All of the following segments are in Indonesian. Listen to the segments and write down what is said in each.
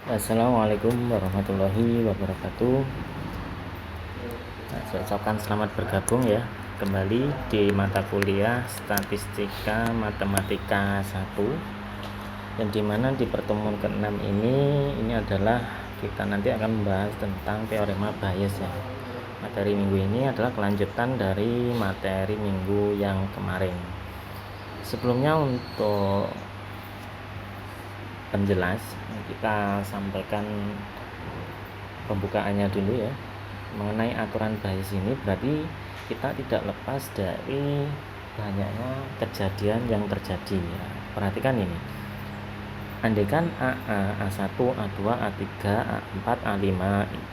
Assalamualaikum warahmatullahi wabarakatuh. Saya ucapkan selamat bergabung ya kembali di mata kuliah Statistika Matematika 1, yang dimana di pertemuan ke-6 ini adalah kita nanti akan membahas tentang teorema Bayes ya. Materi minggu ini adalah kelanjutan dari materi minggu yang kemarin. Sebelumnya untuk penjelas kita sampaikan pembukaannya dulu ya. Mengenai aturan Bayes ini berarti kita tidak lepas dari banyaknya kejadian yang terjadi ya. Perhatikan ini, andaikan AA, A1, A2, A3, A4, A5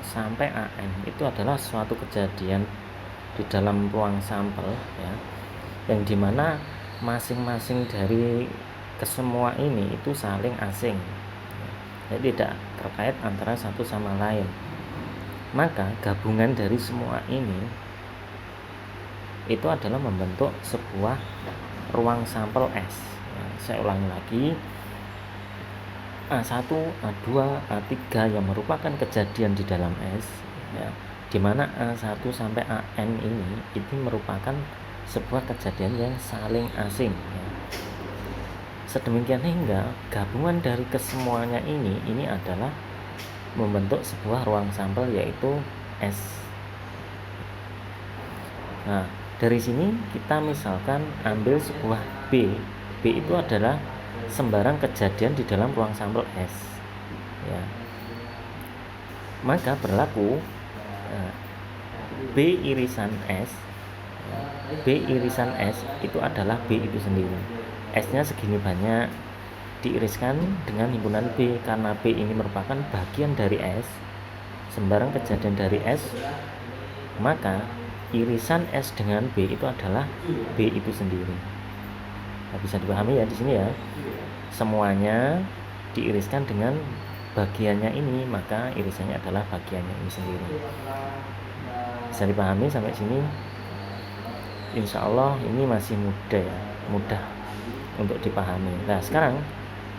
sampai AN itu adalah suatu kejadian di dalam ruang sampel ya, yang dimana masing-masing dari kesemua ini itu saling asing, jadi tidak terkait antara satu sama lain. Maka gabungan dari semua ini itu adalah membentuk sebuah ruang sampel S ya. Saya ulangi lagi, A1, A2, A3 yang merupakan kejadian di dalam S ya, dimana A1 sampai AN ini itu merupakan sebuah kejadian yang saling asing ya. Sedemikian hingga gabungan dari kesemuanya ini adalah membentuk sebuah ruang sampel yaitu S. Nah, dari sini kita misalkan ambil sebuah B. B itu adalah sembarang kejadian di dalam ruang sampel S ya. Maka berlaku B irisan S ya. B irisan S itu adalah B itu sendiri. S-nya segini banyak diiriskan dengan himpunan B, karena B ini merupakan bagian dari S, sembarang kejadian dari S, maka irisan S dengan B itu adalah B itu sendiri. Nah, bisa dipahami ya di sini ya. Semuanya diiriskan dengan bagiannya ini, maka irisannya adalah bagiannya ini sendiri. Bisa dipahami sampai sini? Insya Allah ini masih mudah untuk dipahami. Nah, sekarang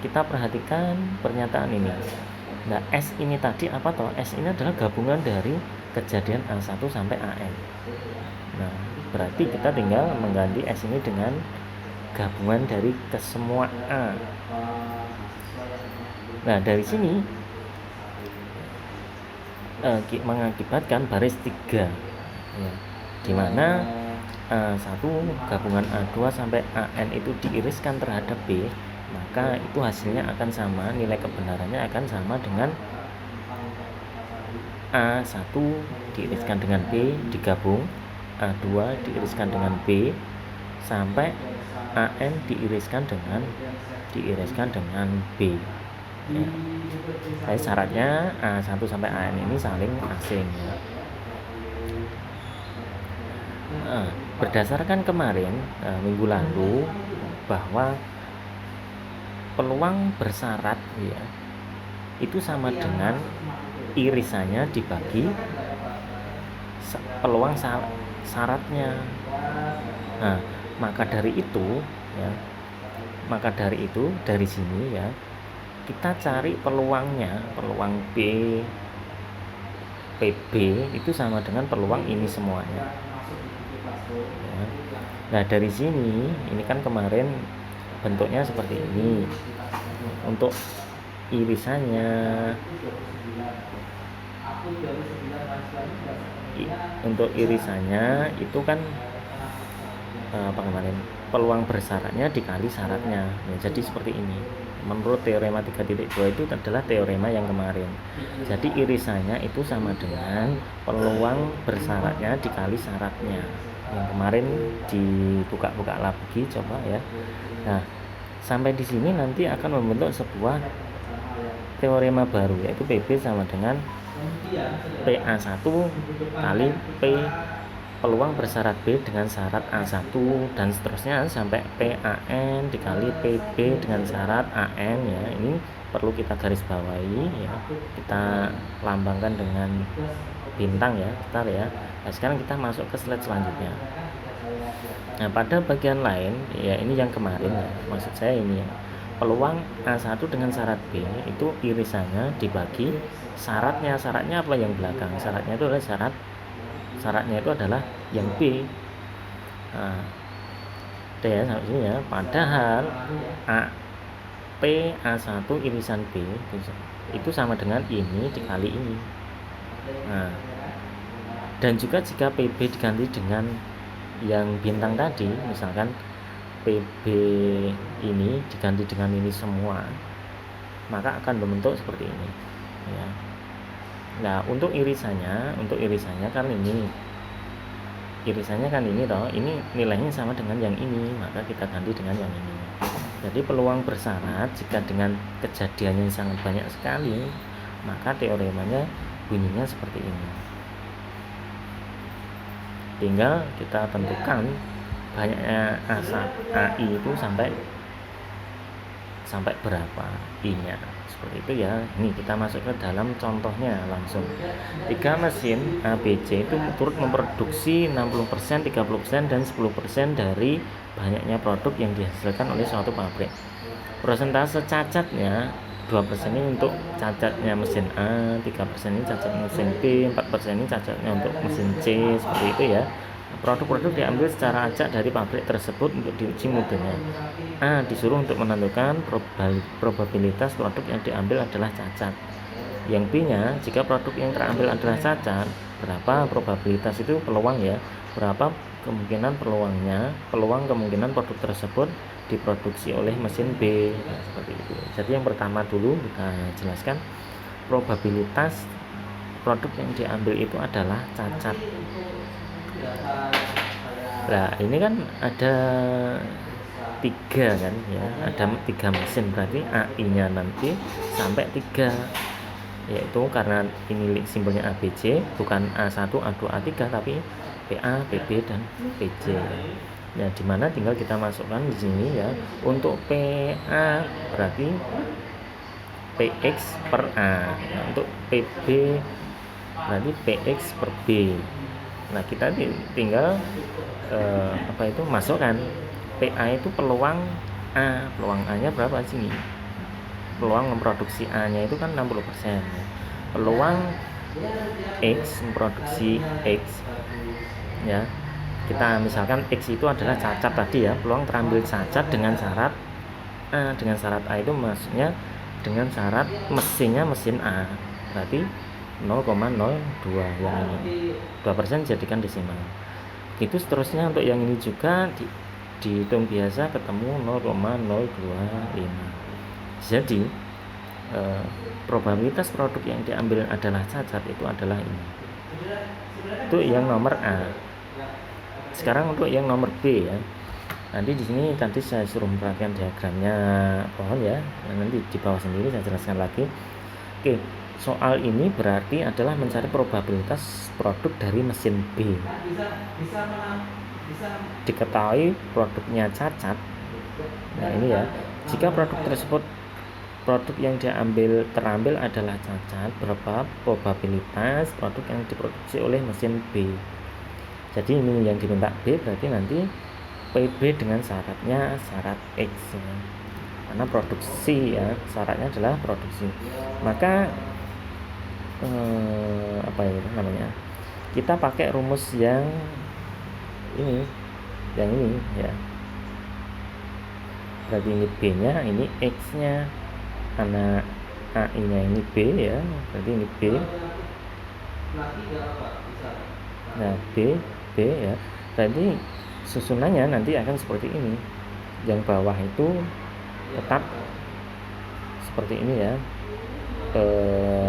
kita perhatikan pernyataan ini. Nah, S ini tadi apa toh? S ini adalah gabungan dari kejadian A1 sampai AN. Nah, berarti kita tinggal mengganti S ini dengan gabungan dari kesemua A. Nah, dari sini mengakibatkan baris 3 ya, dimana A1 gabungan A2 sampai AN itu diiriskan terhadap B, maka itu hasilnya akan sama, nilai kebenarannya akan sama dengan A1 diiriskan dengan B digabung, A2 diiriskan dengan B sampai AN diiriskan dengan B ya. Jadi syaratnya A1 sampai AN ini saling asing ya. Berdasarkan kemarin minggu lalu bahwa peluang bersyarat ya itu sama dengan irisannya dibagi peluang syaratnya. Nah, maka dari itu dari sini ya kita cari peluangnya, peluang B PB itu sama dengan peluang ini semuanya ya. Nah, dari sini ini kan kemarin bentuknya seperti ini. Untuk irisannya itu kan kemarin peluang bersyaratnya dikali syaratnya ya, jadi seperti ini. Menurut teorema 3.2 itu adalah teorema yang kemarin. Jadi irisannya itu sama dengan peluang bersyaratnya dikali syaratnya. Yang kemarin dibuka-buka lagi coba ya. Nah, sampai di sini nanti akan membentuk sebuah teorema baru, yaitu PB sama dengan PA1 kali P peluang bersyarat B dengan syarat A1 dan seterusnya sampai PAN dikali PB dengan syarat AN ya. Ini perlu kita garis bawahi ya. Kita lambangkan dengan bintang ya, star ya. Nah, sekarang kita masuk ke slide selanjutnya. Nah, pada bagian lain ya, ini yang kemarin ya, maksud saya ini ya. peluang A1 dengan syarat B itu irisannya dibagi syaratnya apa yang belakang, syaratnya itu adalah yang B. Nah, ya sampai sini ya. Padahal P A1 irisan B itu sama dengan ini dikali ini. Nah, dan juga jika PB diganti dengan yang bintang tadi, misalkan PB ini diganti dengan ini semua, maka akan membentuk seperti ini ya. Nah, untuk irisannya kan ini toh, ini nilainya sama dengan yang ini, maka kita ganti dengan yang ini. Jadi peluang bersyarat jika dengan kejadiannya sangat banyak sekali, maka teoremanya bunyinya seperti ini. Tinggal kita tentukan banyaknya AI itu sampai berapa I-nya, seperti itu ya. Ini kita masuk ke dalam contohnya langsung. 3 mesin ABC itu turut memproduksi 60%, 30% dan 10% dari banyaknya produk yang dihasilkan oleh suatu pabrik. Persentase cacatnya 2% ini untuk cacatnya mesin A, 3% ini cacatnya mesin B, 4% ini cacatnya untuk mesin C, seperti itu ya. Produk-produk diambil secara acak dari pabrik tersebut untuk diuji mudanya. A disuruh untuk menentukan probabilitas produk yang diambil adalah cacat. Yang B-nya, jika produk yang terambil adalah cacat, berapa probabilitas itu peluang ya, berapa kemungkinan kemungkinan produk tersebut diproduksi oleh mesin B. Nah, seperti itu. Jadi yang pertama dulu kita jelaskan probabilitas produk yang diambil itu adalah cacat. Nah, ini kan ada 3 kan ya, ada 3 mesin, berarti AI-nya nanti sampai 3, yaitu karena ini simbolnya ABC, bukan A1, A2, A3, tapi PA, PB dan PC. Ya, dimana tinggal kita masukkan di sini ya. Untuk PA berarti PX per A. Nah, untuk PB berarti PX per B. Nah, kita tinggal masukkan PA itu peluang A, peluang A-nya berapa sini? Peluang memproduksi A-nya itu kan 60%. Peluang X memproduksi X ya. Kita misalkan X itu adalah cacat tadi ya, peluang terambil cacat dengan syarat A. Dengan syarat A itu maksudnya dengan syarat mesinnya mesin A. Berarti 0,02 yang ini 2% jadikan desimal. Itu seterusnya untuk yang ini juga dihitung biasa ketemu 0,025. Jadi probabilitas produk yang diambil adalah cacat itu adalah ini. Itu yang nomor A. Sekarang untuk yang nomor B ya. Nanti di sini tadi saya suruh memperhatikan diagramnya pohon ya. Nanti di bawah sendiri saya jelaskan lagi. Oke. Soal ini berarti adalah mencari probabilitas produk dari mesin B. Diketahui produknya cacat. Nah, ini ya. Jika produk yang terambil adalah cacat, berapa probabilitas produk yang diproduksi oleh mesin B. Jadi ini yang diminta B, berarti nanti PB dengan syaratnya syarat X ya. Karena produksi ya, syaratnya adalah produksi. Maka kita pakai rumus yang ini ya. Berarti ini B-nya, ini X-nya, karena AI-nya ini B ya, berarti ini B. Nah, B ya. Berarti susunannya nanti akan seperti ini. Yang bawah itu tetap seperti ini ya.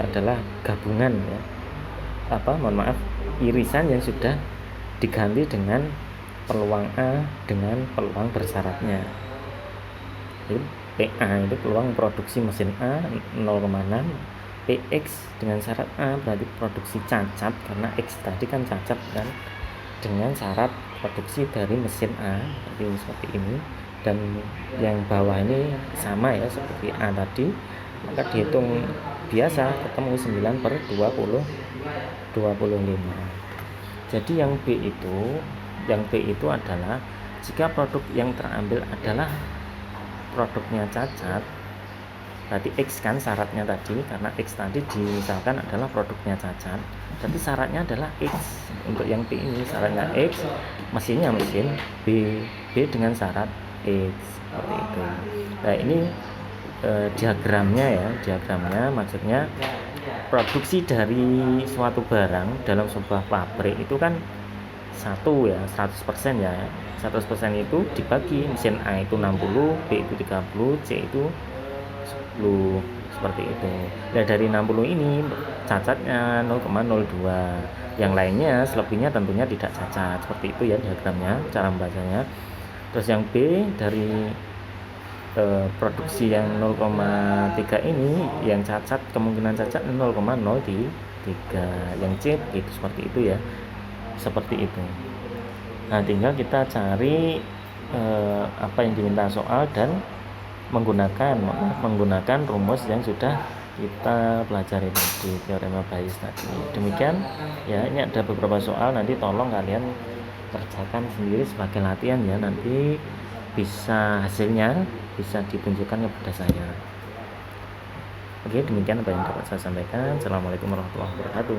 Adalah gabungan ya. Irisan yang sudah diganti dengan peluang A dengan peluang bersyaratnya. Jadi PA itu peluang produksi mesin A 0,6, PX dengan syarat A berarti produksi cacat karena X tadi kan cacat kan, dengan syarat produksi dari mesin A seperti ini, dan yang bawah ini sama ya seperti A tadi, maka dihitung biasa ketemu 9/25. Jadi yang B itu adalah jika produk yang terambil adalah produknya cacat, berarti X kan syaratnya tadi, karena X tadi misalkan adalah produknya cacat, berarti syaratnya adalah X. Untuk yang P ini syaratnya X, mesinnya mesin B dengan syarat X, seperti itu. Nah ini diagramnya ya, diagramnya maksudnya produksi dari suatu barang dalam sebuah pabrik itu kan satu ya, 100% ya, 100% itu dibagi, mesin A itu 60, B itu 30, C itu 10, seperti itu. Nah dari 60 ini cacatnya 0,02, yang lainnya selebihnya tentunya tidak cacat, seperti itu ya diagramnya, cara membacanya. Terus yang B dari produksi yang 0,3 ini, yang cacat kemungkinan cacat 0,03, yang C begitu, seperti itu ya, seperti itu. Nah tinggal kita cari apa yang diminta soal dan menggunakan rumus yang sudah kita pelajari tadi, teorema Bayes tadi. Demikian ya, ini ada beberapa soal, nanti tolong kalian kerjakan sendiri sebagai latihan ya, nanti bisa hasilnya bisa ditunjukkan kepada saya. Oke, demikian apa yang dapat saya sampaikan. Assalamualaikum warahmatullahi wabarakatuh.